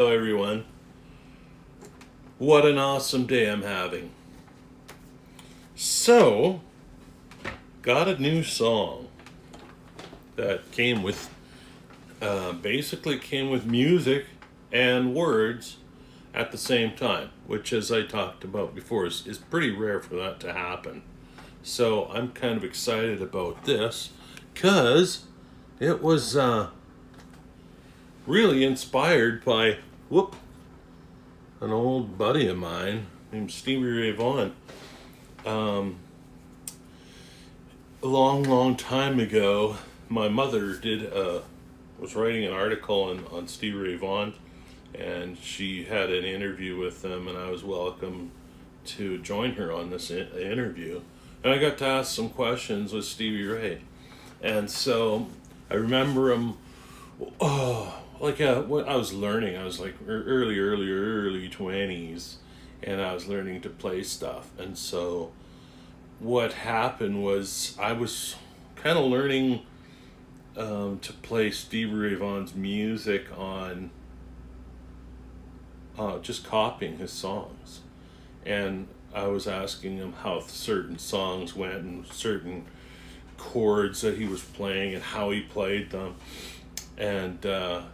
Hello everyone. What an awesome day I'm having. So, got a new song that basically came with music and words at the same time, which, as I talked about before, is pretty rare for that to happen. So I'm kind of excited about this because it was really inspired by an old buddy of mine named Stevie Ray Vaughn. A long time ago, my mother was writing an article on Stevie Ray Vaughn, and she had an interview with him, and I was welcome to join her on this interview. And I got to ask some questions with Stevie Ray. And so I remember him, when I was learning, I was like early 20s, and I was learning to play stuff. And so what happened was I was kind of learning to play Stevie Ray Vaughan's music on just copying his songs. And I was asking him how certain songs went and certain chords that he was playing and how he played them. And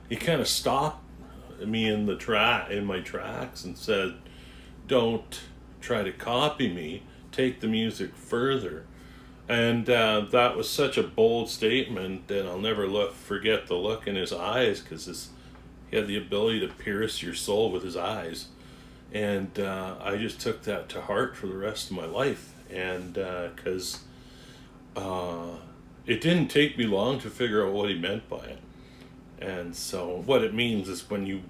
he kind of stopped me in my tracks and said, "Don't try to copy me. Take the music further." And that was such a bold statement, and I'll never forget the look in his eyes, because he had the ability to pierce your soul with his eyes. And I just took that to heart for the rest of my life. And because it didn't take me long to figure out what he meant by it. And so what it means is when you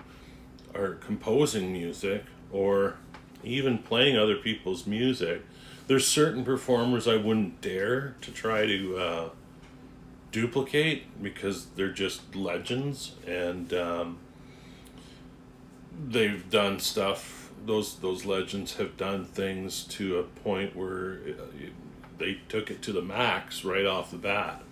are composing music or even playing other people's music, there's certain performers I wouldn't dare to try to duplicate, because they're just legends, and they've done stuff. Those legends have done things to a point where they took it to the max right off the bat.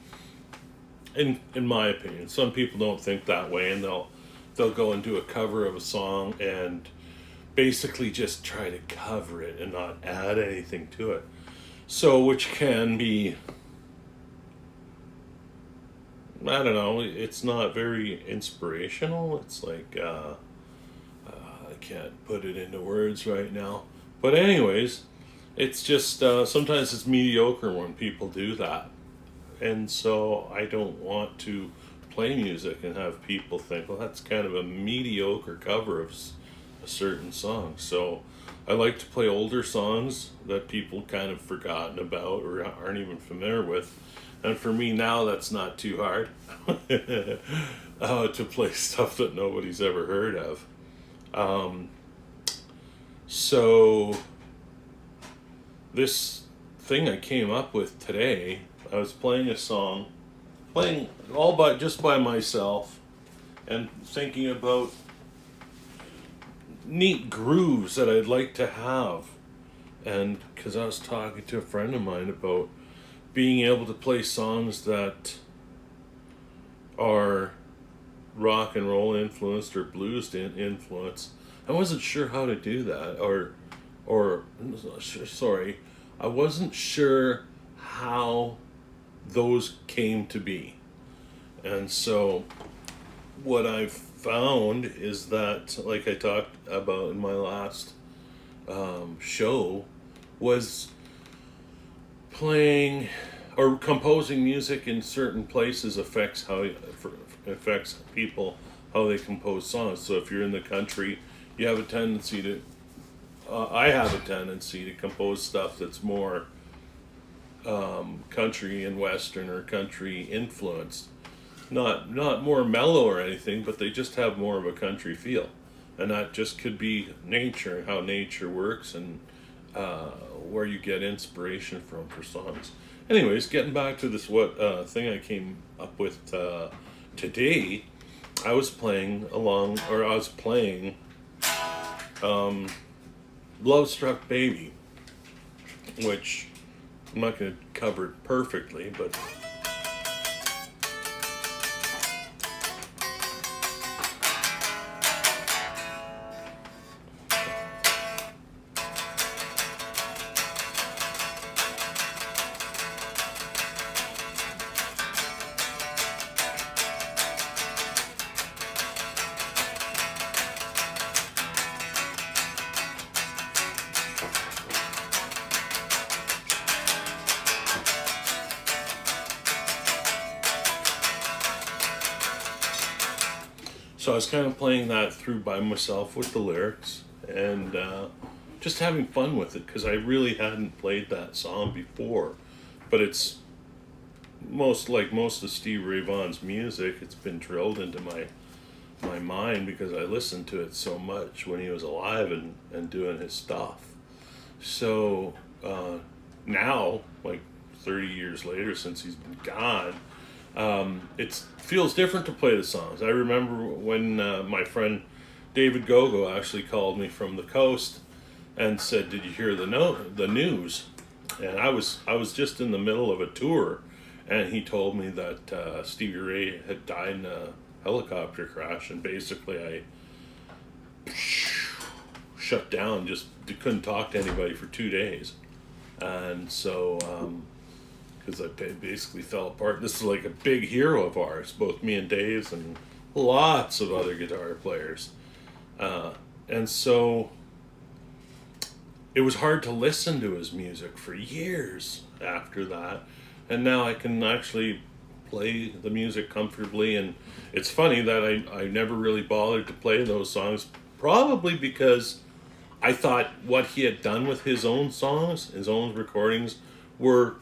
In my opinion, some people don't think that way, and they'll go and do a cover of a song and basically just try to cover it and not add anything to it. So, which can be, I don't know, it's not very inspirational. It's like, I can't put it into words right now. But anyways, it's just, sometimes it's mediocre when people do that. And so I don't want to play music and have people think, well, that's kind of a mediocre cover of a certain song. So I like to play older songs that people kind of forgotten about or aren't even familiar with. And for me now, that's not too hard to play stuff that nobody's ever heard of. So this thing I came up with today, I was playing a song, just by myself, and thinking about neat grooves that I'd like to have. And because I was talking to a friend of mine about being able to play songs that are rock and roll influenced or blues influenced. I wasn't sure how to do that, I wasn't sure how those came to be. And so what I've found is that, like I talked about in my last show, was playing or composing music in certain places affects people, how they compose songs. So if you're in the country, you have a tendency to I have a tendency to compose stuff that's more country and western or country influenced, not more mellow or anything, but they just have more of a country feel. And that just could be nature, how nature works, and where you get inspiration from for songs. Anyways, getting back to this thing I came up with today, I was playing Love Struck Baby, which I'm not going to cover it perfectly, but So I was kind of playing that through by myself with the lyrics and just having fun with it because I really hadn't played that song before. But it's most of Stevie Ray Vaughn's music. It's been drilled into my mind because I listened to it so much when he was alive and doing his stuff. So now, like 30 years later since he's been gone, it feels different to play the songs. I remember when my friend David Gogo actually called me from the coast and said, "Did you hear the news?" And I was just in the middle of a tour, and he told me that Stevie Ray had died in a helicopter crash, and basically I shut down, just couldn't talk to anybody for 2 days, and so because I basically fell apart. This is like a big hero of ours, both me and Dave's, and lots of other guitar players, and so it was hard to listen to his music for years after that, and now I can actually play the music comfortably. And it's funny that I never really bothered to play those songs, probably because I thought what he had done with his own songs, his own recordings, were,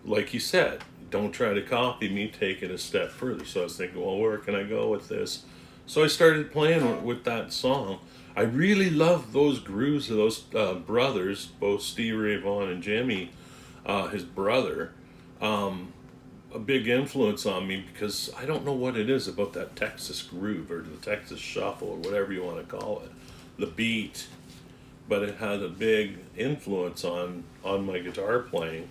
like he said, don't try to copy me, take it a step further. So I was thinking, well, where can I go with this? So I started playing with that song. I really love those grooves of those brothers, both Stevie Ray Vaughan and Jimmy, his brother. A big influence on me because I don't know what it is about that Texas groove or the Texas shuffle or whatever you want to call it, the beat, but it had a big influence on my guitar playing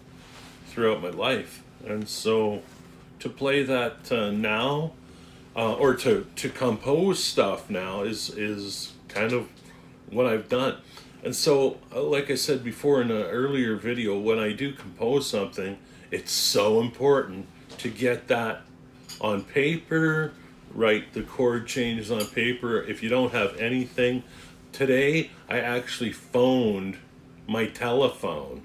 throughout my life. And so to play that now, or to compose stuff now is kind of what I've done. And so, like I said before in an earlier video, when I do compose something, it's so important to get that on paper, write the chord changes on paper. If you don't have anything, today I actually phoned my telephone,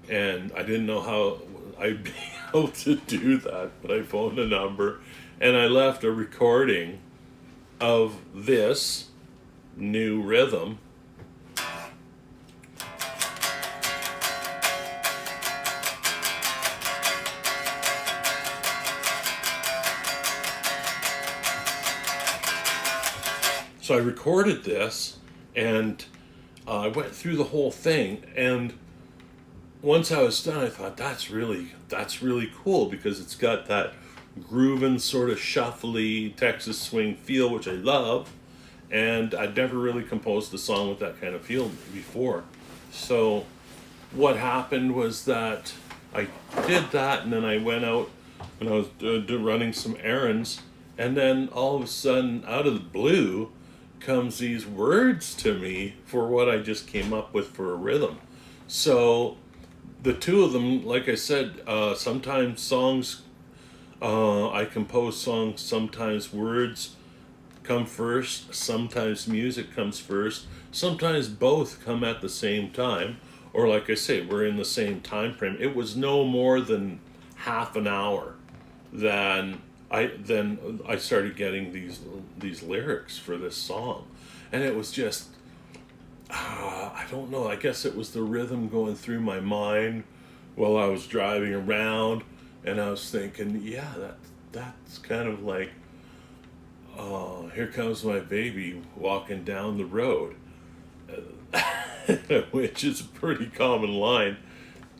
and I didn't know how I'd be able to do that, but I phoned a number and I left a recording of this new rhythm. So I recorded this, and I went through the whole thing, and once I was done, I thought that's really cool because it's got that grooving sort of shuffly Texas swing feel, which I love, and I'd never really composed a song with that kind of feel before. So what happened was that I did that, and then I went out and I was running some errands, and then all of a sudden, out of the blue, comes these words to me for what I just came up with for a rhythm. So the two of them, like I said, sometimes songs, I compose songs, sometimes words come first, sometimes music comes first, sometimes both come at the same time, or like I say, we're in the same time frame. It was no more than half an hour then I started getting these lyrics for this song, and it was just I don't know, I guess it was the rhythm going through my mind while I was driving around, and I was thinking, yeah, that's kind of like here comes my baby walking down the road, which is a pretty common line,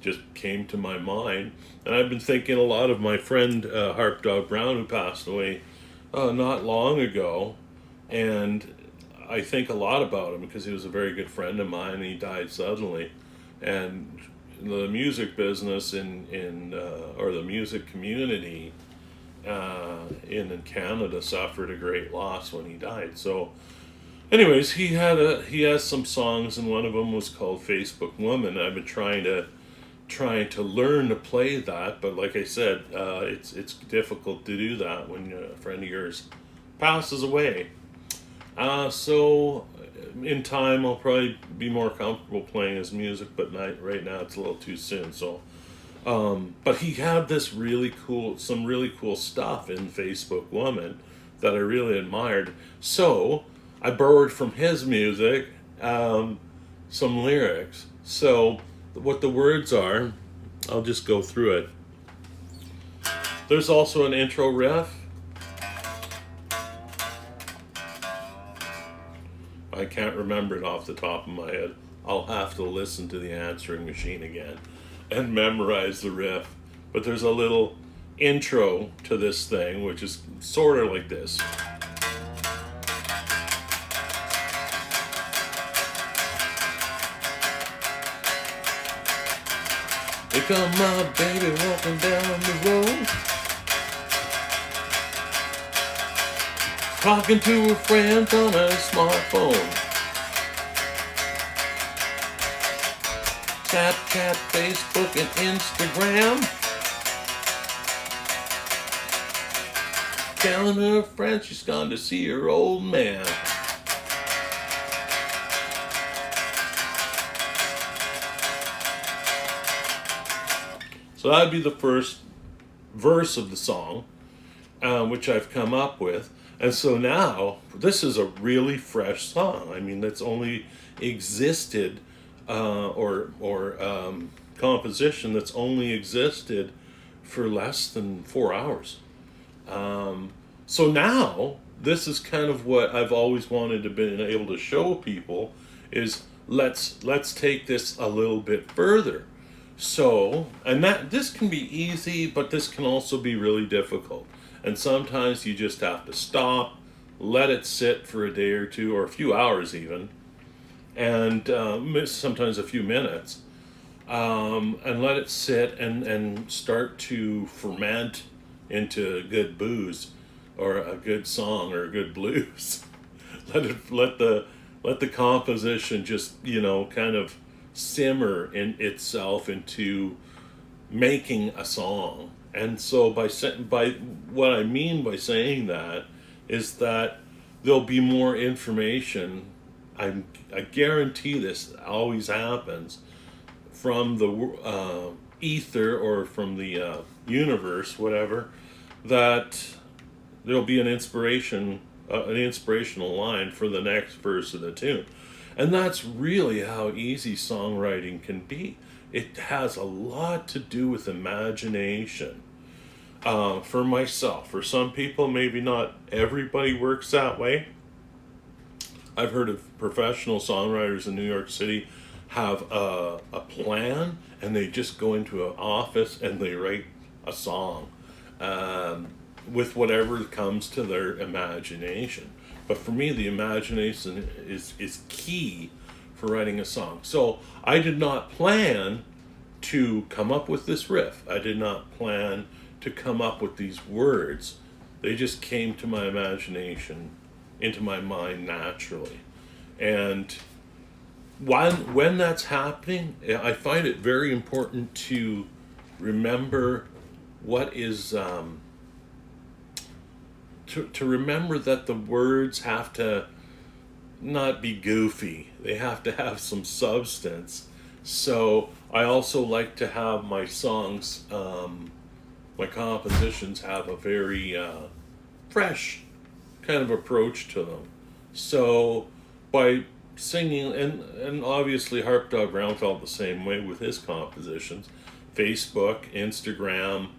just came to my mind. And I've been thinking a lot of my friend Harp Dog Brown, who passed away not long ago, and I think a lot about him because he was a very good friend of mine, and he died suddenly. And the music business or the music community in Canada suffered a great loss when he died. So anyways, he has some songs, and one of them was called Facebook Woman. I've been trying to learn to play that, but like I said, it's difficult to do that when a friend of yours passes away. So in time I'll probably be more comfortable playing his music, but right now it's a little too soon. So but he had some really cool stuff in Facebook Woman that I really admired. So I borrowed from his music some lyrics. So what the words are, I'll just go through it. There's also an intro riff. I can't remember it off the top of my head. I'll have to listen to the answering machine again and memorize the riff. But there's a little intro to this thing, which is sort of like this. Here come my baby walking down the road, talking to her friends on a smartphone. Snapchat, Facebook, and Instagram. Telling her friends she's gone to see her old man. So that'd be the first verse of the song, which I've come up with. And so now, this is a really fresh song. I mean, that's only existed, composition that's only existed for less than 4 hours. So now, this is kind of what I've always wanted to be able to show people, is let's take this a little bit further. So, and that this can be easy, but this can also be really difficult. And sometimes you just have to stop, let it sit for a day or two, or a few hours even, and sometimes a few minutes, and let it sit and start to ferment into good booze, or a good song, or a good blues. let the composition just, kind of simmer in itself into making a song. And so by what I mean by saying that is that there'll be more information. I guarantee this always happens from the ether, or from the universe, whatever, that there'll be an inspirational line for the next verse of the tune. And that's really how easy songwriting can be. It has a lot to do with imagination. For myself, for some people, maybe not everybody works that way. I've heard of professional songwriters in New York City have a plan, and they just go into an office and they write a song with whatever comes to their imagination. But for me, the imagination is key for writing a song. So I did not plan to come up with this riff. I did not plan to come up with these words. They just came to my imagination, into my mind naturally. And when that's happening, I find it very important to remember what is... To remember that the words have to not be goofy. They have to have some substance. So I also like to have my songs, my compositions have a very fresh kind of approach to them. So by singing, and obviously Harp Dog Brown felt the same way with his compositions. Facebook, Instagram,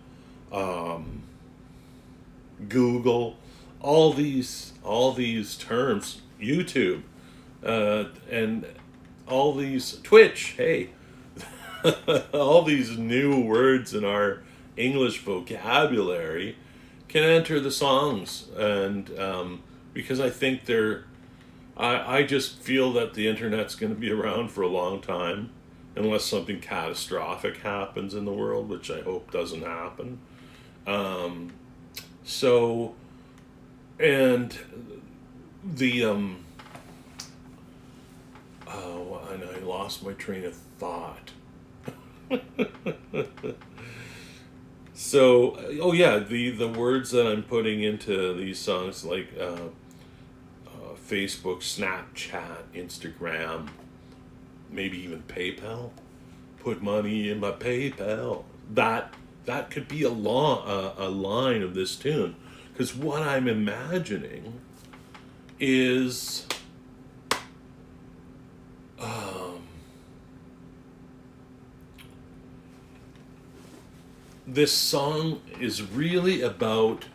Google, all these terms, YouTube, and all these, Twitch, hey, all these new words in our English vocabulary can enter the songs. And because I think I just feel that the internet's going to be around for a long time, unless something catastrophic happens in the world, which I hope doesn't happen. So, and the, and I lost my train of thought. So, oh yeah, the words that I'm putting into these songs, like Facebook, Snapchat, Instagram, maybe even PayPal. Put money in my PayPal. That could be a line of this tune, Because what I'm imagining is this song is really about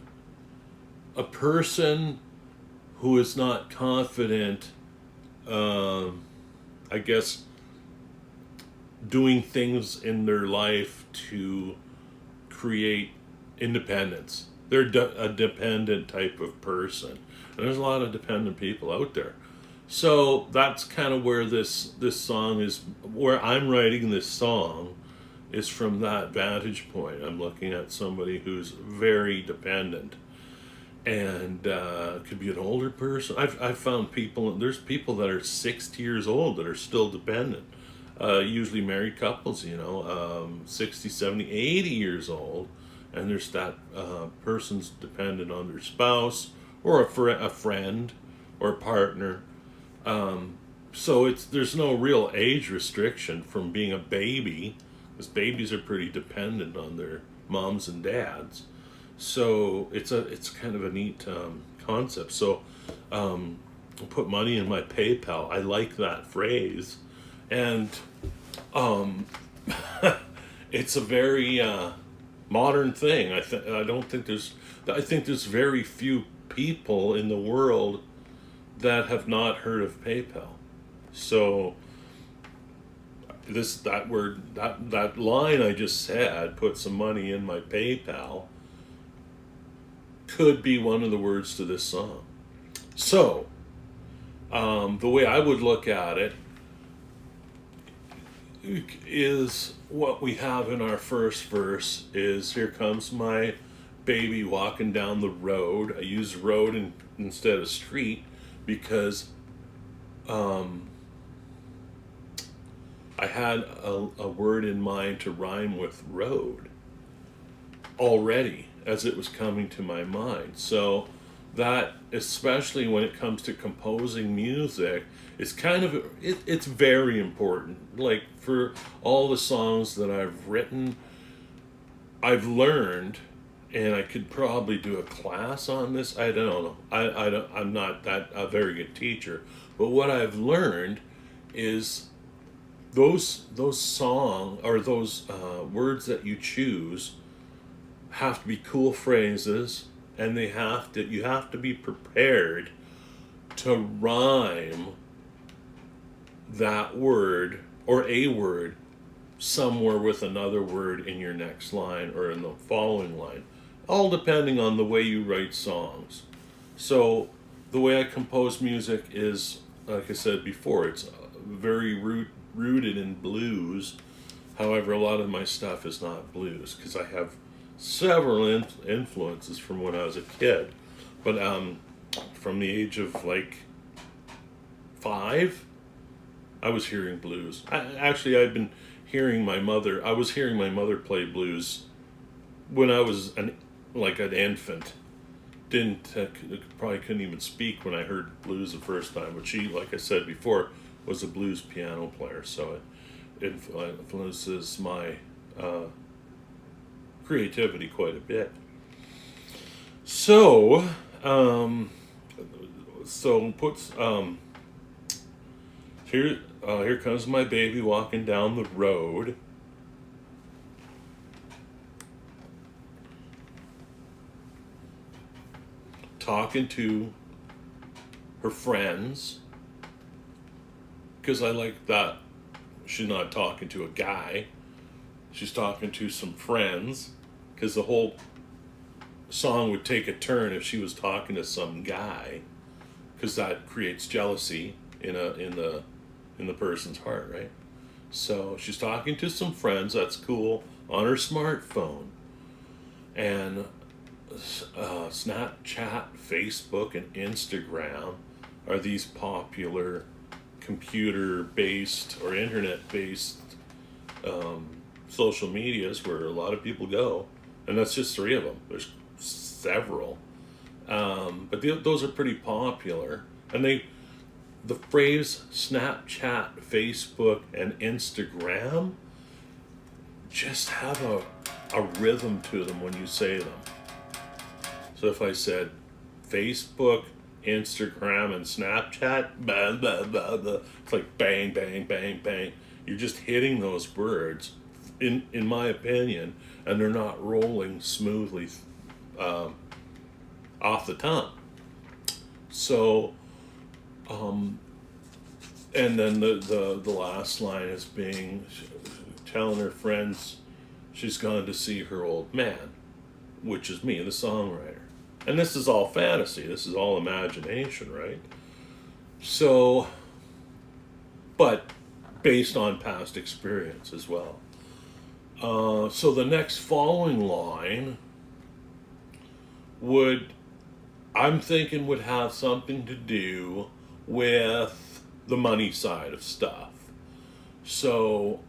a person who is not confident, I guess, doing things in their life to create independence. They're a dependent type of person. And there's a lot of dependent people out there. So that's kind of where this song is, where I'm writing this song, is from that vantage point. I'm looking at somebody who's very dependent. And it could be an older person. I've found there's people that are 60 years old that are still dependent. Usually married couples, 60, 70, 80 years old. And there's that person's dependent on their spouse or a friend or a partner. So there's no real age restriction from being a baby, because babies are pretty dependent on their moms and dads. So it's kind of a neat concept. So put money in my PayPal. I like that phrase, and it's a very modern thing. I think there's very few people in the world that have not heard of PayPal. So that line I just said, put some money in my PayPal, could be one of the words to this song. So the way I would look at it is, what we have in our first verse is, here comes my baby walking down the road. I use road instead of street because I had a word in mind to rhyme with road already as it was coming to my mind. So that, especially when it comes to composing music, it's it's very important. Like, for all the songs that I've written, I've learned, and I could probably do a class on this. I don't know. I'm not a very good teacher, but what I've learned is those song or those words that you choose have to be cool phrases, and you have to be prepared to rhyme that word or a word somewhere with another word in your next line or in the following line, all depending on the way you write songs. So the way I compose music is, like I said before, it's very rooted in blues. However, a lot of my stuff is not blues because I have several influences from when I was a kid. But from the age of like 5, I was hearing blues. I'd been hearing my mother. I was hearing my mother play blues when I was an infant. Probably couldn't even speak when I heard blues the first time. But she, like I said before, was a blues piano player, so it influences my creativity quite a bit. So here comes my baby walking down the road. Talking to her friends, because I like that she's not talking to a guy, she's talking to some friends, because the whole song would take a turn if she was talking to some guy, because that creates jealousy in the person's heart, right? So she's talking to some friends, that's cool, on her smartphone. And Snapchat, Facebook, and Instagram are these popular computer-based or internet-based social medias where a lot of people go, and that's just 3 of them. There's several, but those are pretty popular. And the phrase Snapchat, Facebook, and Instagram just have a rhythm to them when you say them. So if I said Facebook, Instagram, and Snapchat, blah, blah, blah, blah, it's like bang, bang, bang, bang. You're just hitting those words, in my opinion, and they're not rolling smoothly off the tongue. So, and then the last line is telling her friends she's gone to see her old man, which is me, the songwriter. And this is all fantasy. This is all imagination, right? So, but based on past experience as well. So the next following line I'm thinking would have something to do with the money side of stuff. So,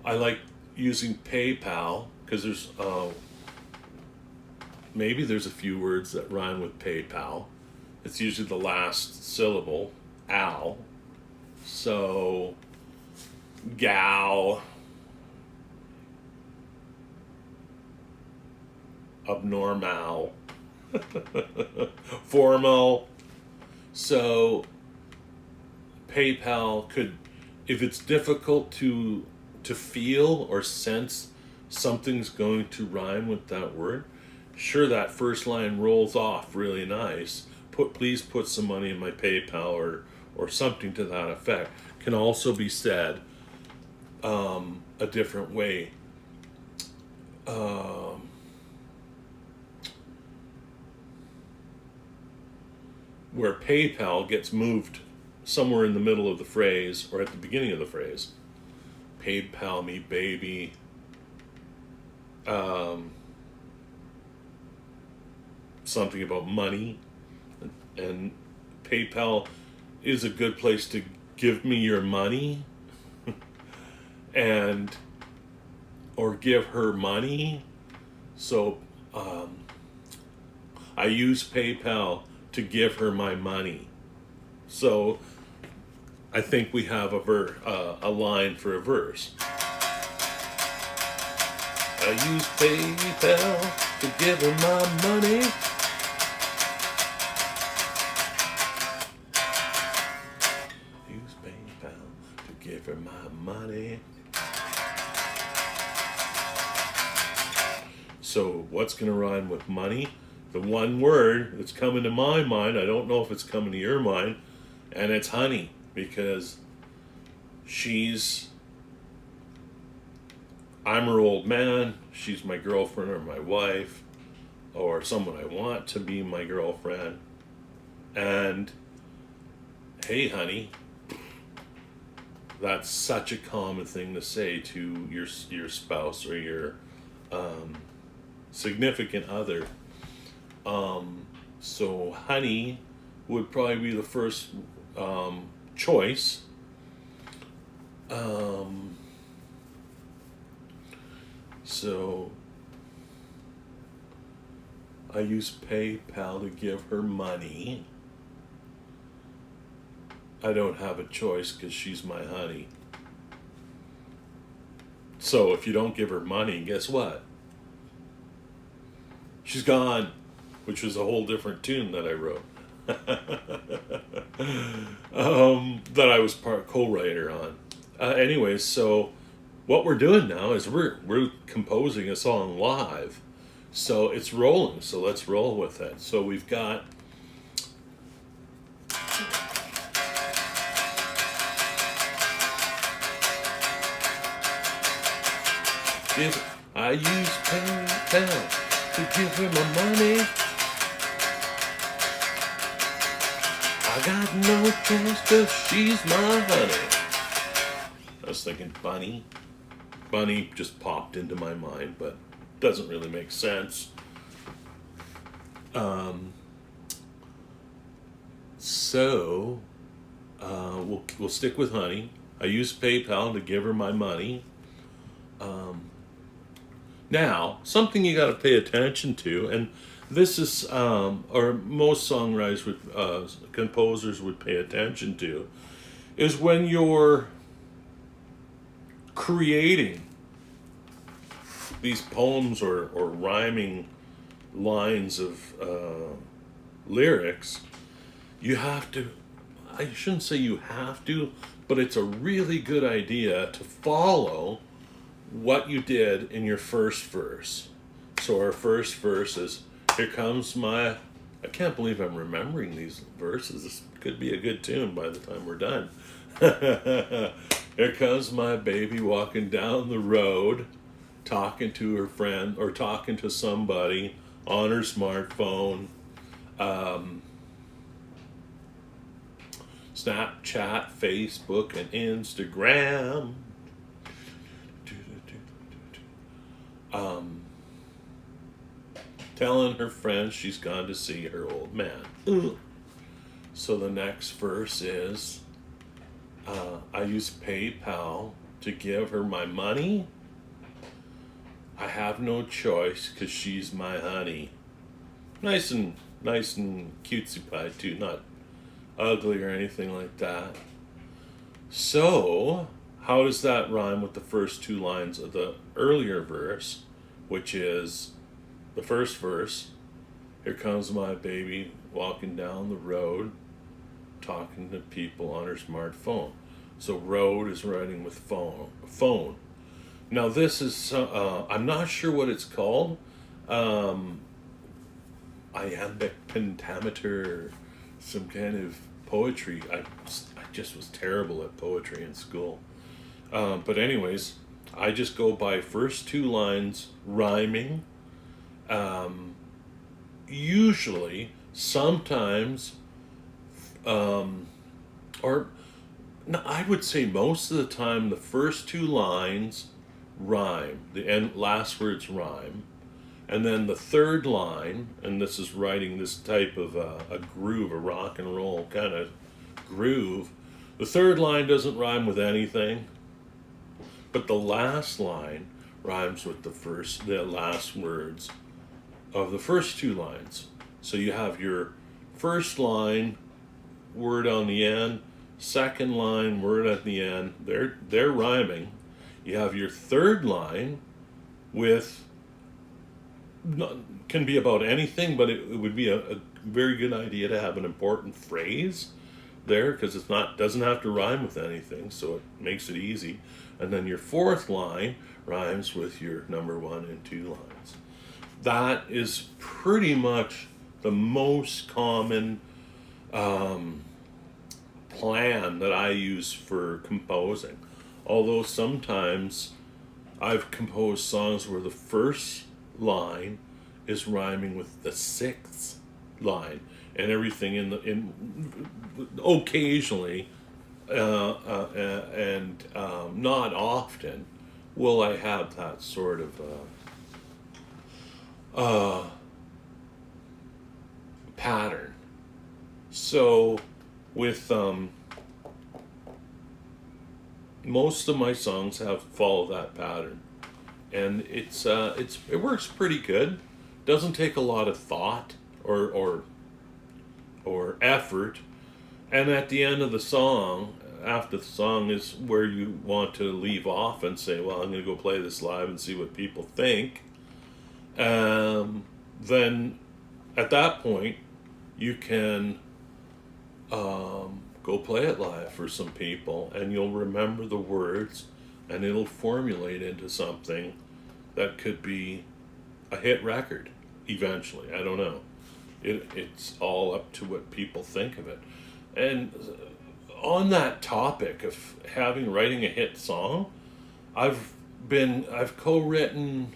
I like using PayPal because maybe there's a few words that rhyme with PayPal. It's usually the last syllable, al. So, gal, abnormal, formal. So, PayPal could, if it's difficult to feel or sense something's going to rhyme with that word, sure, that first line rolls off really nice. Please put some money in my PayPal or something to that effect. Can also be said a different way. Where PayPal gets moved somewhere in the middle of the phrase or at the beginning of the phrase. PayPal me, baby. Something about money. And PayPal is a good place to give me your money. Or give her money. So I use PayPal to give her my money. So I think we have a line for a verse. I use PayPal to give her my money. Use PayPal to give her my money. So what's going to rhyme with money? The one word that's coming to my mind, I don't know if it's coming to your mind, and it's honey, because I'm her old man, she's my girlfriend or my wife, or someone I want to be my girlfriend, and hey honey, that's such a common thing to say to your spouse or your significant other. So honey would probably be the first choice. So I use PayPal to give her money. I don't have a choice because she's my honey. So if you don't give her money, guess what? She's gone, which was a whole different tune that I wrote. That I was co-writer on. Anyways, so what we're doing now is we're composing a song live. So it's rolling, so let's roll with it. So we've got I use PayPal to give her my money. I got no choice 'cause she's my honey. I was thinking bunny. Bunny just popped into my mind, but doesn't really make sense. So we'll stick with honey. I use PayPal to give her my money. Now, something you got to pay attention to, and this is, or most songwriters composers would pay attention to, is when you're creating these poems or rhyming lines of lyrics, you have to, I shouldn't say you have to, but it's a really good idea to follow what you did in your first verse. So our first verse is, here comes my, I can't believe I'm remembering these verses. This could be a good tune by the time we're done. Here comes my baby walking down the road, talking to her friend or talking to somebody on her smartphone. Snapchat, Facebook, and Instagram. Telling her friends she's gone to see her old man. So the next verse is, I use PayPal to give her my money. I have no choice because she's my honey. Nice and cutesy pie too, not ugly or anything like that. So, how does that rhyme with the first two lines of the earlier verse, which is the first verse, here comes my baby walking down the road, talking to people on her smartphone. So road is writing with phone. Now this is, I'm not sure what it's called. Iambic pentameter, some kind of poetry. I just was terrible at poetry in school. But anyways, I just go by first two lines rhyming. Usually, sometimes, or no, I would say most of the time, the first two lines rhyme. The end, last words rhyme. And then the third line, and this is writing this type of a groove, a rock and roll kind of groove. The third line doesn't rhyme with anything, but the last line rhymes with the last words of the first two lines. So you have your first line, word on the end, second line, word at the end. They're rhyming. You have your third line with, can be about anything, but it would be a very good idea to have an important phrase there, because doesn't have to rhyme with anything, so it makes it easy. And then your fourth line rhymes with your number one and two lines. That is pretty much the most common plan that I use for composing. Although sometimes I've composed songs where the first line is rhyming with the sixth line, and everything in occasionally and not often will I have that sort of pattern. So with most of my songs have followed that pattern, and it works pretty good. Doesn't take a lot of thought or effort. And at the end of the song, after the song is where you want to leave off and say, well, I'm going to go play this live and see what people think. Then at that point, you can go play it live for some people, and you'll remember the words, and it'll formulate into something that could be a hit record eventually. I don't know. It's all up to what people think of it. And on that topic of writing a hit song, I've co-written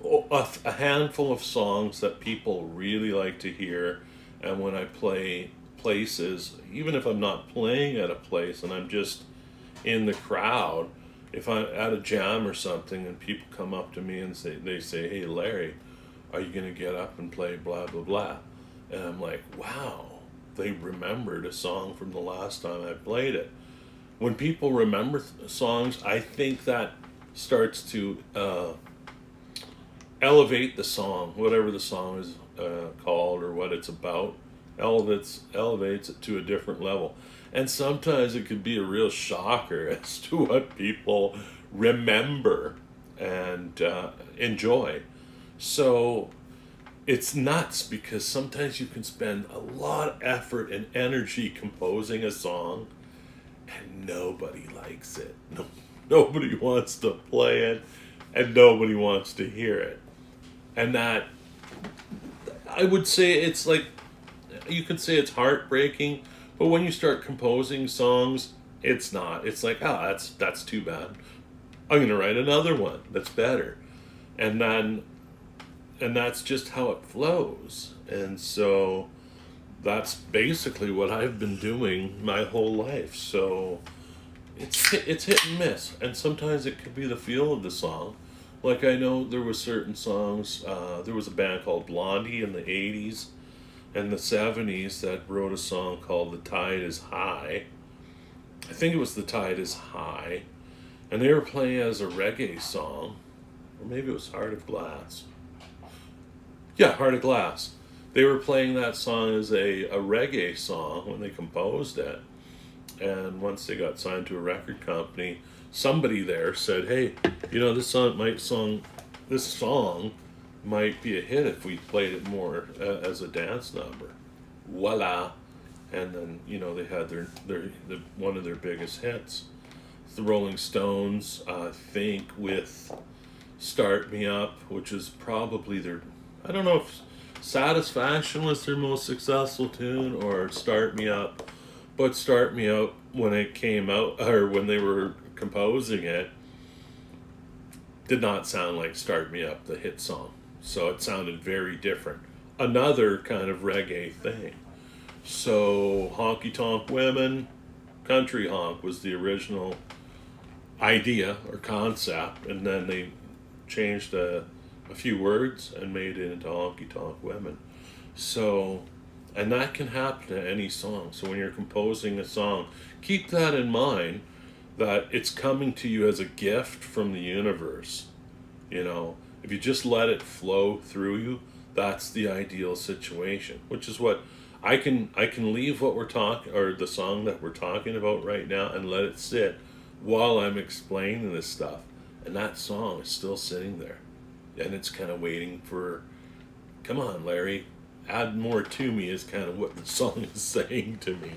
a handful of songs that people really like to hear, and when I play places, even if I'm not playing at a place and I'm just in the crowd, if I'm at a jam or something and people come up to me and say, hey Larry, are you going to get up and play blah blah blah? And I'm like, wow, they remembered a song from the last time I played it. When people remember songs, I think that starts to elevate the song, whatever the song is called or what it's about, elevates it to a different level. And sometimes it could be a real shocker as to what people remember. and enjoy. So it's nuts because sometimes you can spend a lot of effort and energy composing a song and nobody likes it. No, nobody wants to play it and nobody wants to hear it. And that, I would say it's like, you could say it's heartbreaking, but when you start composing songs, it's not. It's like, oh, that's too bad. I'm gonna write another one that's better. And then and that's just how it flows. And so that's basically what I've been doing my whole life. So it's hit and miss, and sometimes it could be the feel of the song. Like I know there was certain songs. There was a band called Blondie in the '80s and the '70s that wrote a song called "The Tide Is High." I think it was "The Tide Is High," and they were playing as a reggae song, or maybe it was "Heart of Glass." Yeah, "Heart of Glass." They were playing that song as a reggae song when they composed it. And once they got signed to a record company, somebody there said, "Hey, this song might be a hit if we played it more as a dance number." Voila! And then they had their one of their biggest hits. The Rolling Stones, I think, with "Start Me Up," which is probably their. I don't know if "Satisfaction" was their most successful tune or "Start Me Up." But "Start Me Up," when it came out, or when they were composing it, did not sound like "Start Me Up," the hit song. So it sounded very different. Another kind of reggae thing. So "Honky Tonk Women," "Country Honk" was the original idea or concept, and then they changed a few words and made it into "Honky Tonk Women." So, and that can happen to any song. So when you're composing a song, keep that in mind, that it's coming to you as a gift from the universe. If you just let it flow through you, that's the ideal situation, which is what I can leave what we're talking, or the song that we're talking about right now, and let it sit while I'm explaining this stuff. And that song is still sitting there. And it's kind of waiting for, come on, Larry, add more to me, is kind of what the song is saying to me.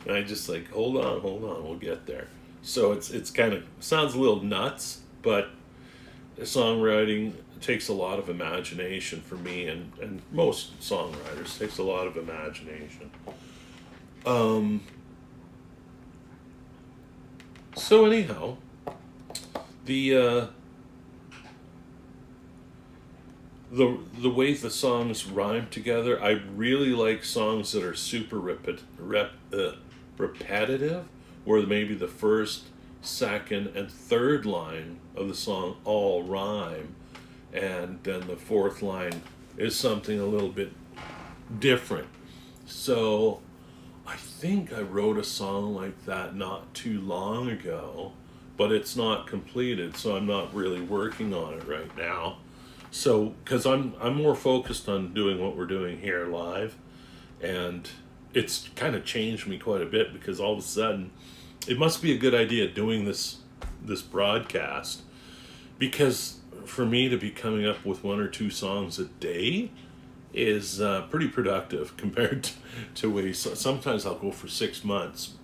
And I just like, hold on, we'll get there. So it's kind of, sounds a little nuts, but songwriting takes a lot of imagination for me, and most songwriters takes a lot of imagination. So anyhow, the the way the songs rhyme together, I really like songs that are super repetitive, where maybe the first, second, and third line of the song all rhyme, and then the fourth line is something a little bit different. So I think I wrote a song like that not too long ago, but it's not completed, so I'm not really working on it right now. So, because I'm more focused on doing what we're doing here live, and it's kind of changed me quite a bit, because all of a sudden, it must be a good idea doing this broadcast, because for me to be coming up with one or two songs a day is pretty productive compared to ways. Sometimes I'll go for 6 months,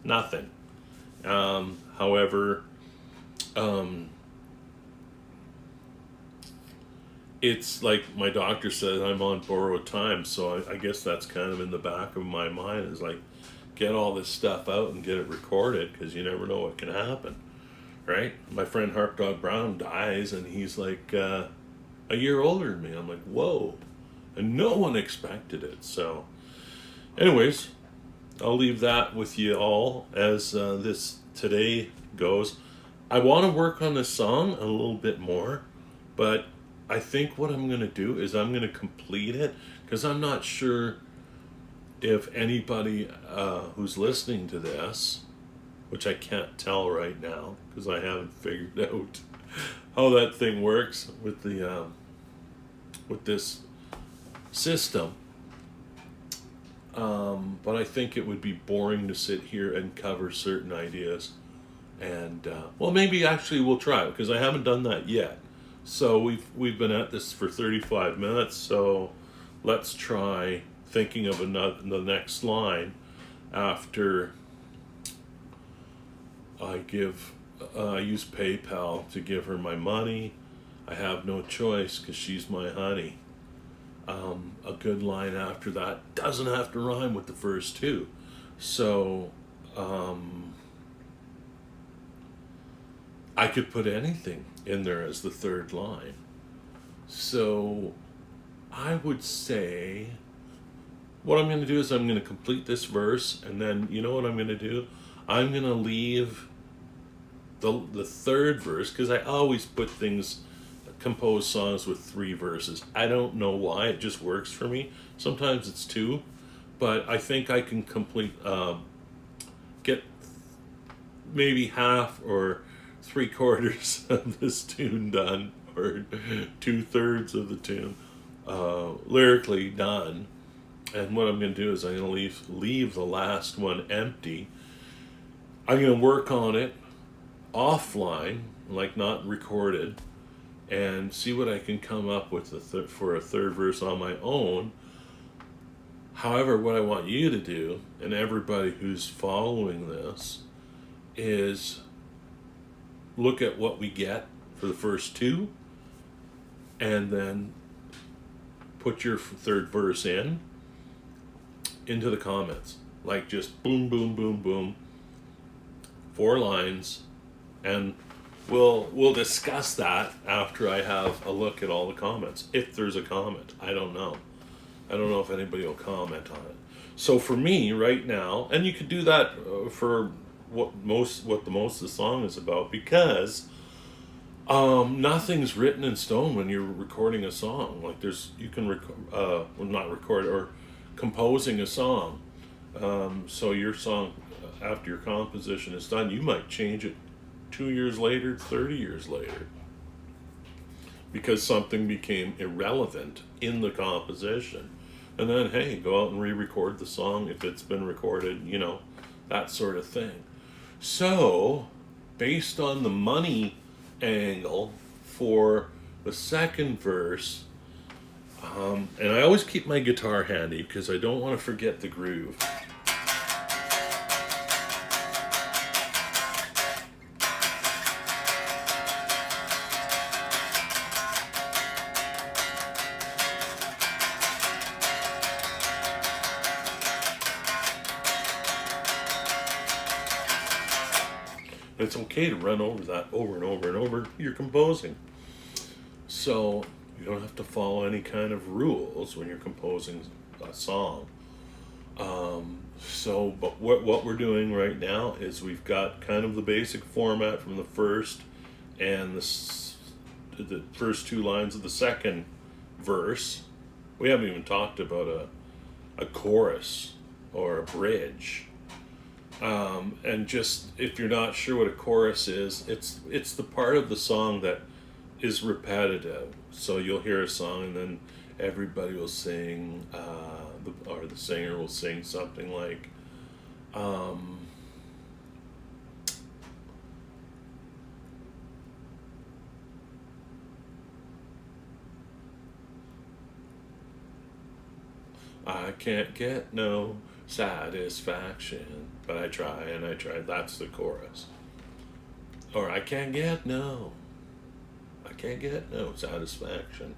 nothing. However, it's like my doctor says, I'm on borrowed time, so I guess that's kind of in the back of my mind, is like, get all this stuff out and get it recorded, because you never know what can happen, right? My friend Harp Dog Brown dies, and he's like a year older than me. I'm like, whoa, and no one expected it. So anyways, I'll leave that with you all as this today goes. I want to work on this song a little bit more, but I think what I'm going to do is I'm going to complete it, because I'm not sure if anybody who's listening to this, which I can't tell right now because I haven't figured out how that thing works with the with this system, but I think it would be boring to sit here and cover certain ideas And well, maybe actually we'll try it because I haven't done that yet. So we've been at this for 35 minutes. So let's try thinking of the next line after I use PayPal to give her my money. I have no choice because she's my honey. A good line after that doesn't have to rhyme with the first two. So I could put anything in there as the third line. So I would say what I'm going to do is I'm going to complete this verse, and then you know what I'm going to do? I'm going to leave the third verse, because I always compose songs with 3 verses. I don't know why, it just works for me. Sometimes it's 2, but I think I can get maybe half or 3/4 of this tune done, or 2/3 of the tune lyrically done. And what I'm going to do is I'm going to leave the last one empty. I'm going to work on it offline, like not recorded, and see what I can come up with for a third verse on my own. However, what I want you to do, and everybody who's following this, is look at what we get for the first 2, and then put your third verse into the comments. Like just boom, boom, boom, boom. 4 lines, and we'll discuss that after I have a look at all the comments. If there's a comment, I don't know if anybody will comment on it. So for me right now, and you could do that for what the most of the song is about, because nothing's written in stone when you're recording a song. Like you can not record, or composing a song. So your song, after your composition is done, you might change it 2 years later, 30 years later, because something became irrelevant in the composition. And then, hey, go out and re-record the song if it's been recorded, that sort of thing. So, based on the money angle for the second verse, and I always keep my guitar handy because I don't want to forget the groove. It's okay to run over that over and over and over. You're composing. So you don't have to follow any kind of rules when you're composing a song. But what we're doing right now is we've got kind of the basic format from the first and the first 2 lines of the second verse. We haven't even talked about a chorus or a bridge. And just, if you're not sure what a chorus is, it's the part of the song that is repetitive. So you'll hear a song and then everybody will sing, or the singer will sing something like, I can't get no satisfaction, but I try and I try. That's the chorus. Or I can't get no satisfaction.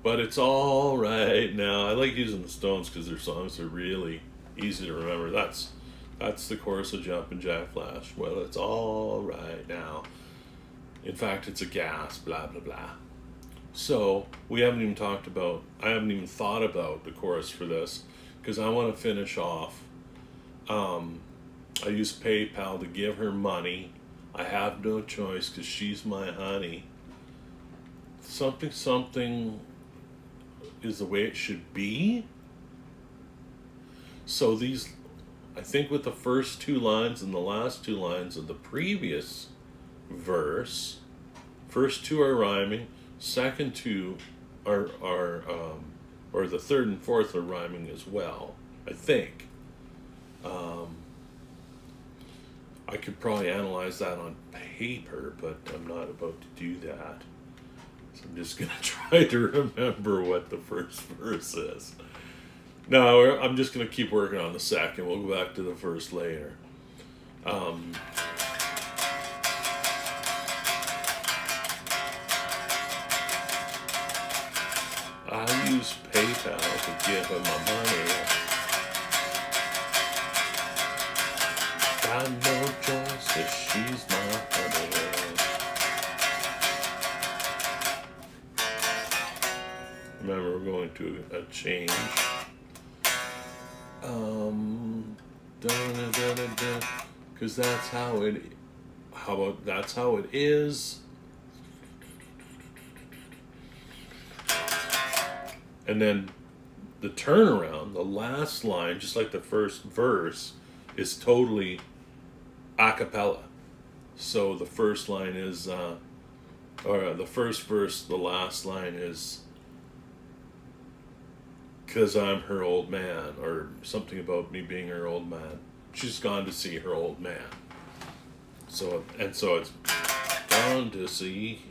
But it's all right now. I like using the Stones because their songs are really easy to remember. That's the chorus of Jumpin' Jack Flash. Well, it's all right now. In fact, it's a gas, blah, blah, blah. So I haven't even thought about the chorus for this, because I want to finish off. I use PayPal to give her money. I have no choice because she's my honey. Something is the way it should be. So I think with the first 2 lines and the last 2 lines of the previous verse, first 2 are rhyming, second 2 are or the third and fourth are rhyming as well, I think. I could probably analyze that on paper, but I'm not about to do that. So I'm just going to try to remember what the first verse is. No, I'm just going to keep working on the second. We'll go back to the first later. I use PayPal to give him my money. Got no choice 'cause she's my honey. Remember, we're going to a change. Because that's how it. How about that's how it is? And then the turnaround, the last line, just like the first verse, is totally a cappella. So the first line is, or the first verse, the last line is, "'Cause I'm her old man," or something about me being her old man. She's gone to see her old man. So it's gone to see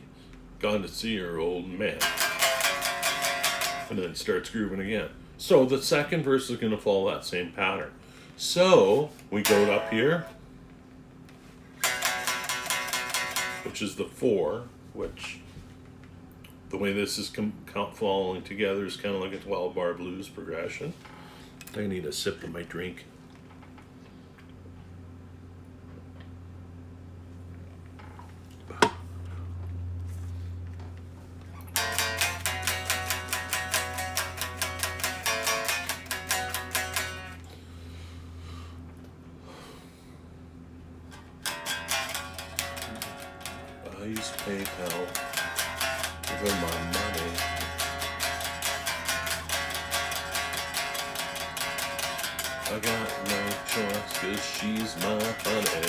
her old man. And then it starts grooving again. So the second verse is going to follow that same pattern. So we go up here, which is the 4, which the way this is following together is kind of like a 12-bar blues progression. I need a sip of my drink. I use PayPal. Give her my money. I got no choice 'cause she's my honey.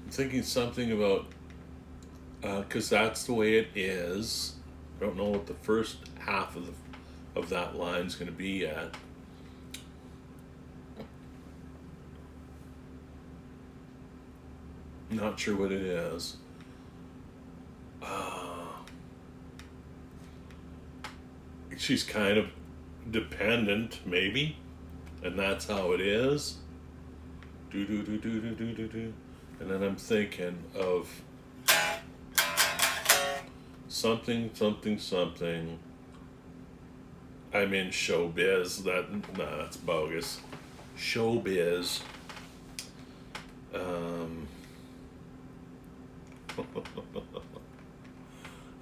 I'm thinking something about, because that's the way it is. I don't know what the first half of that line's going to be yet. Not sure what it is. She's kind of dependent, maybe, and that's how it is. Do do do do do do do do. And then I'm thinking of something, something, something. I'm in showbiz. That's bogus. Showbiz.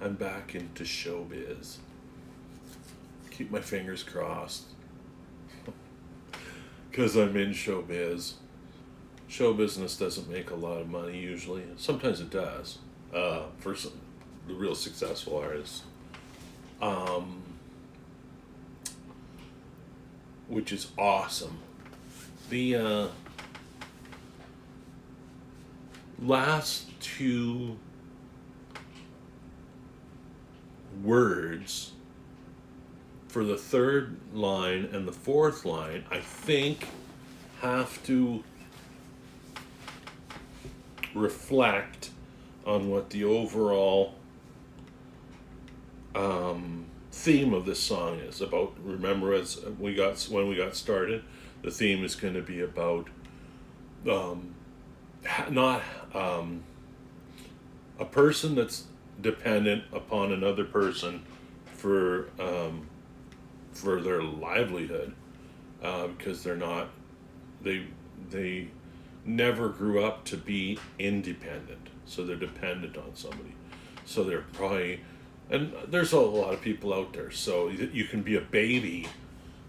I'm back into showbiz. Keep my fingers crossed. Because I'm in showbiz. Show business doesn't make a lot of money usually. Sometimes it does. For the real successful artists. Which is awesome. The last 2 words for the 3rd line and the 4th line, I think, have to reflect on what the overall theme of this song is about. Remember, when we got started, the theme is going to be about not a person that's dependent upon another person for their livelihood, because they never grew up to be independent, so they're dependent on somebody. So they're probably, and there's a lot of people out there. So you can be a baby,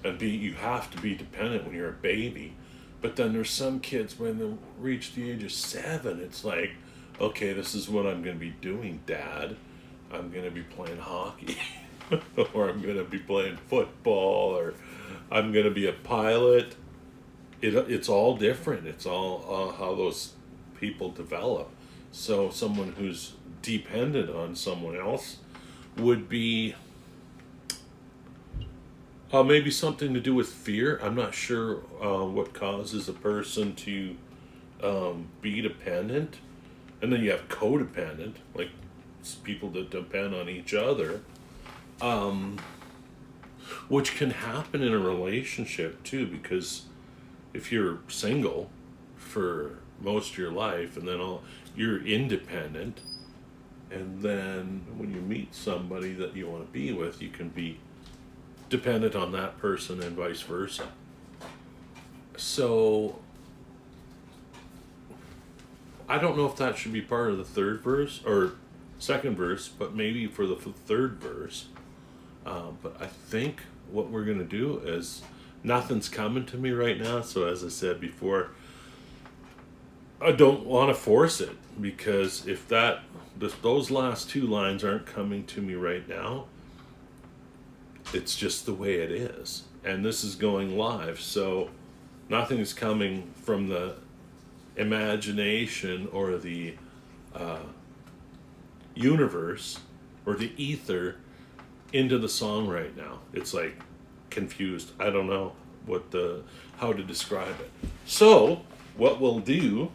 and you have to be dependent when you're a baby. But then there's some kids when they reach the age of 7, it's like, okay, this is what I'm going to be doing, Dad. I'm going to be playing hockey, or I'm going to be playing football, or I'm going to be a pilot. it's all different. It's all how those people develop. So someone who's dependent on someone else would be maybe something to do with fear. I'm not sure what causes a person to be dependent. And then you have codependent, like people that depend on each other, which can happen in a relationship too, because if you're single for most of your life and then you're independent, and then when you meet somebody that you want to be with, you can be dependent on that person and vice versa. So I don't know if that should be part of the third verse or second verse, but maybe for the third verse. But I think what we're going to do is nothing's coming to me right now. So as I said before, I don't want to force it, because if those last two lines aren't coming to me right now, it's just the way it is. And this is going live, so nothing is coming from the imagination or the universe or the ether into the song right now. It's like confused. I don't know how to describe it. So what we'll do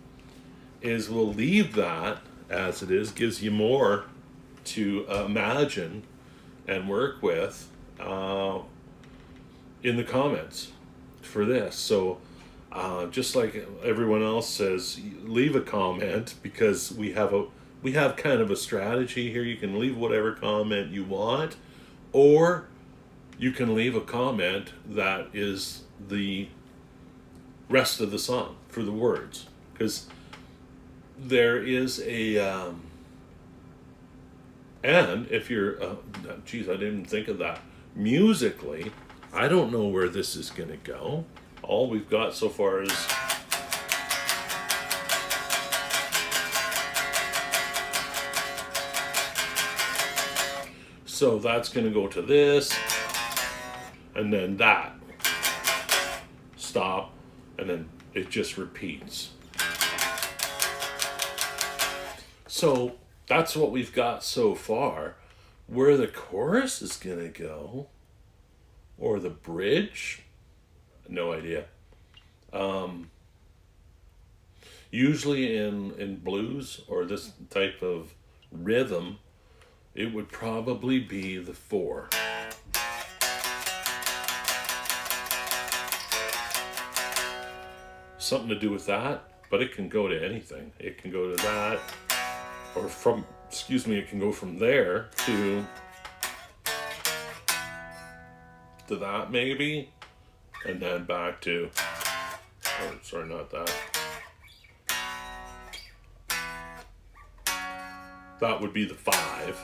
is we'll leave that as it is. Gives you more to imagine and work with in the comments for this. So just like everyone else says, leave a comment, because we have kind of a strategy here. You can leave whatever comment you want, or you can leave a comment that is the rest of the song for the words, because there is a and if you're geez, I didn't think of that. Musically, I don't know where this is going to go. All we've got so far is so that's going to go to this, and then that stop, and then it just repeats. So that's what we've got so far. Where the chorus is going to go, or the bridge, no idea. Usually in blues or this type of rhythm, it would probably be the 4. Something to do with that, but it can go to anything. It can go to that, or it can go from there to that maybe, and then back to, oh, sorry, not that. That would be the 5.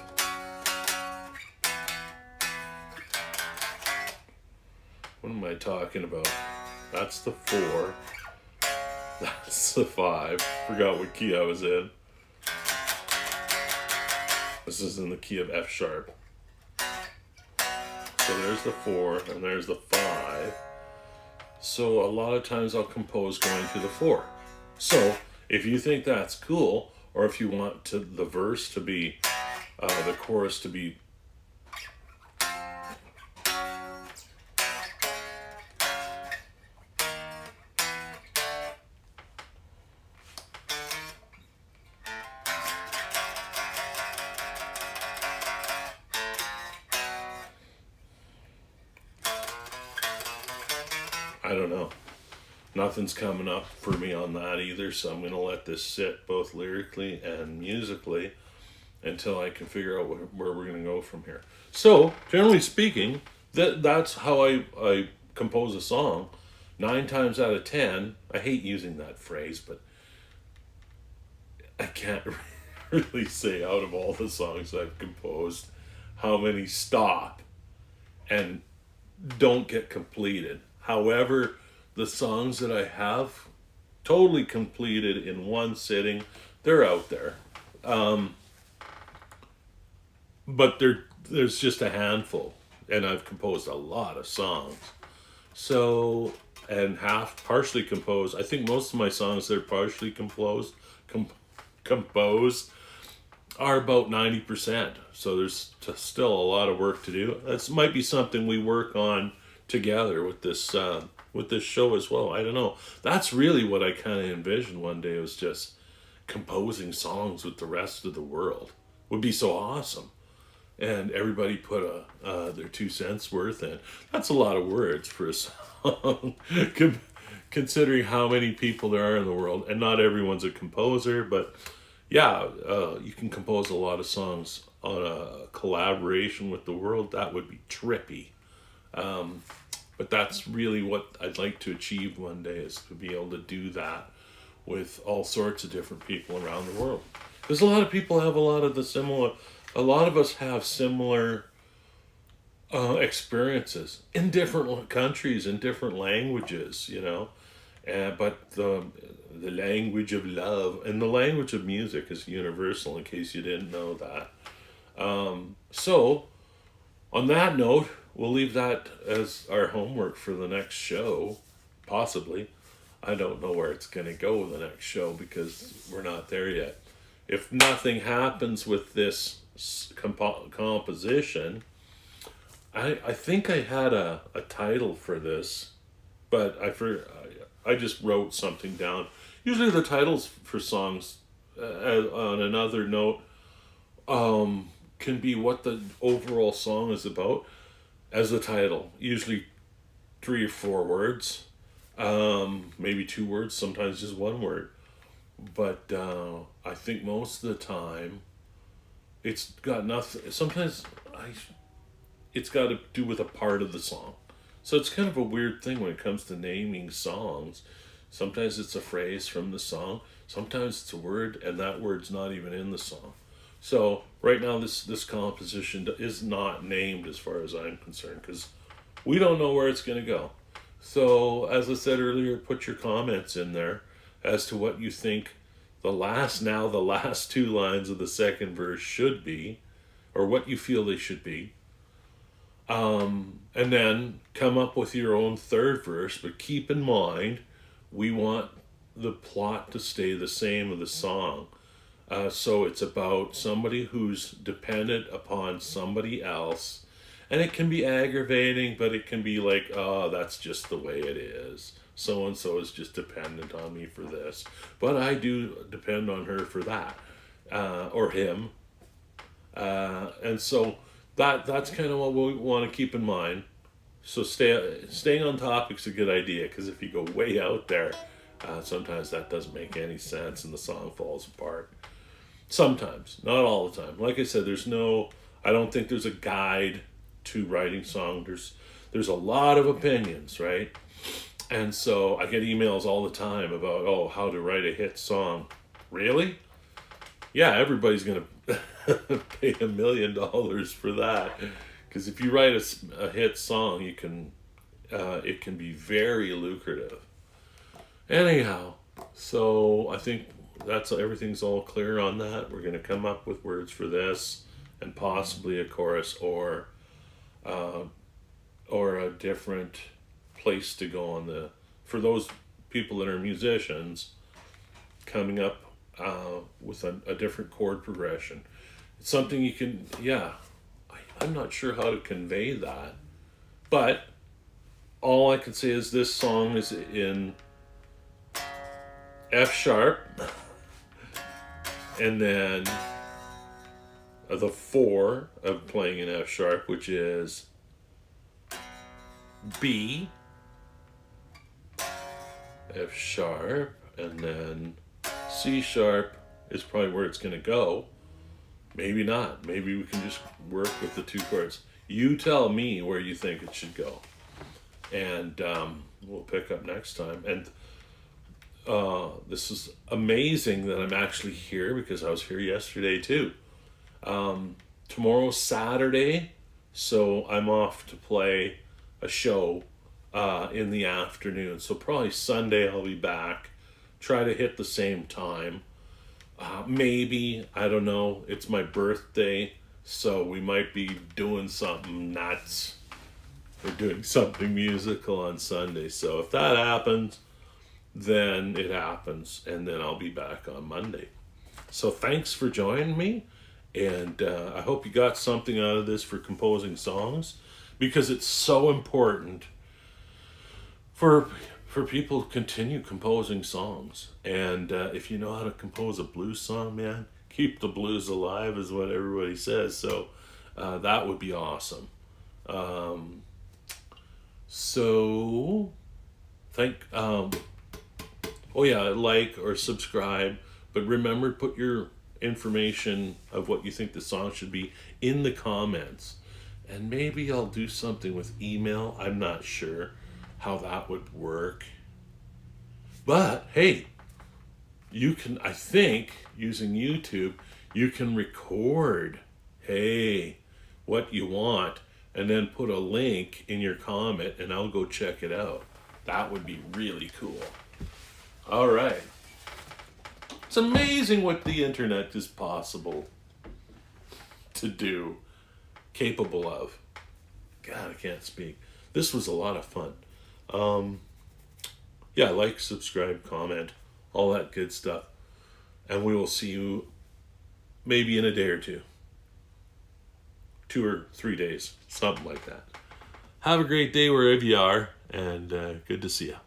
What am I talking about? That's the 4. That's the 5. Forgot what key I was in. This is in the key of F sharp. So there's the 4 and there's the 5. So a lot of times I'll compose going to the 4. So if you think that's cool, or if you want the verse to be, the chorus to be I don't know. Nothing's coming up for me on that either, so I'm going to let this sit both lyrically and musically until I can figure out where we're going to go from here. So, generally speaking, that's how I compose a song. 9 times out of 10, I hate using that phrase, but I can't really say out of all the songs I've composed how many stop and don't get completed. However, the songs that I have totally completed in one sitting, they're out there. But there's just a handful, and I've composed a lot of songs. So and half partially composed. I think most of my songs that are partially composed are about 90%. So there's still a lot of work to do. That might be something we work on together with this show as well. I don't know. That's really what I kind of envisioned one day, was just composing songs with the rest of the world. Would be so awesome. And everybody put their 2 cents worth in. That's a lot of words for a song, considering how many people there are in the world. And not everyone's a composer, but yeah, you can compose a lot of songs on a collaboration with the world. That would be trippy. But that's really what I'd like to achieve one day, is to be able to do that with all sorts of different people around the world. Because a lot of people have a lot of us have similar experiences in different countries, in different languages, but the language of love and the language of music is universal, in case you didn't know that. So, on that note, we'll leave that as our homework for the next show, possibly. I don't know where it's going to go the next show, because we're not there yet. If nothing happens with this composition, I think I had a title for this, but I just wrote something down. Usually the titles for songs, on another note, can be what the overall song is about as the title. Usually 3 or 4 words, maybe 2 words, sometimes just 1 word. But I think most of the time it's got nothing. Sometimes it's got to do with a part of the song. So it's kind of a weird thing when it comes to naming songs. Sometimes it's a phrase from the song. Sometimes it's a word, and that word's not even in the song. So right now this composition is not named as far as I'm concerned, because we don't know where it's going to go. So as I said earlier, put your comments in there as to what you think the last 2 lines of the second verse should be, or what you feel they should be. And then come up with your own third verse, but keep in mind, we want the plot to stay the same of the song. So it's about somebody who's dependent upon somebody else. And it can be aggravating, but it can be like, oh, that's just the way it is. So-and-so is just dependent on me for this. But I do depend on her for that. Or him. And so that's kind of what we want to keep in mind. So staying on topic's a good idea, because if you go way out there, sometimes that doesn't make any sense and the song falls apart. Sometimes, not all the time. Like I said, I don't think there's a guide to writing songs. There's a lot of opinions, right? And so I get emails all the time about, how to write a hit song. Really? Yeah, everybody's going to pay $1 million for that. Because if you write a hit song, it can be very lucrative. Anyhow, so I think everything's all clear on that. We're going to come up with words for this, and possibly a chorus or a different place to go for those people that are musicians, coming up with a different chord progression. It's something you can, I'm not sure how to convey that, but all I can say is this song is in F sharp, and then the 4 of playing in F sharp, which is B, F sharp, and then C sharp is probably where it's going to go. Maybe not. Maybe we can just work with the 2 chords. You tell me where you think it should go. And we'll pick up next time. And this is amazing that I'm actually here, because I was here yesterday too. Tomorrow's Saturday, so I'm off to play a show in the afternoon. So probably Sunday I'll be back. Try to hit the same time. Maybe, I don't know, it's my birthday, so we might be doing something nuts. we're doing something musical on Sunday. So if that happens, then it happens, and then I'll be back on Monday. So thanks for joining me, and I hope you got something out of this for composing songs, because it's so important for people to continue composing songs. And if you know how to compose a blues song, man, keep the blues alive is what everybody says. So that would be awesome. So oh yeah, like or subscribe, but remember, put your information of what you think the song should be in the comments, and maybe I'll do something with email. I'm not sure how that would work, but hey, you can, I think, using YouTube, you can record, hey, what you want, and then put a link in your comment, and I'll go check it out. That would be really cool. All right. It's amazing what the internet is possible to do, capable of. God, I can't speak. This was a lot of fun. Yeah, like, subscribe, comment, all that good stuff. And we will see you maybe in a day or two. 2 or 3 days, something like that. Have a great day wherever you are, and good to see you.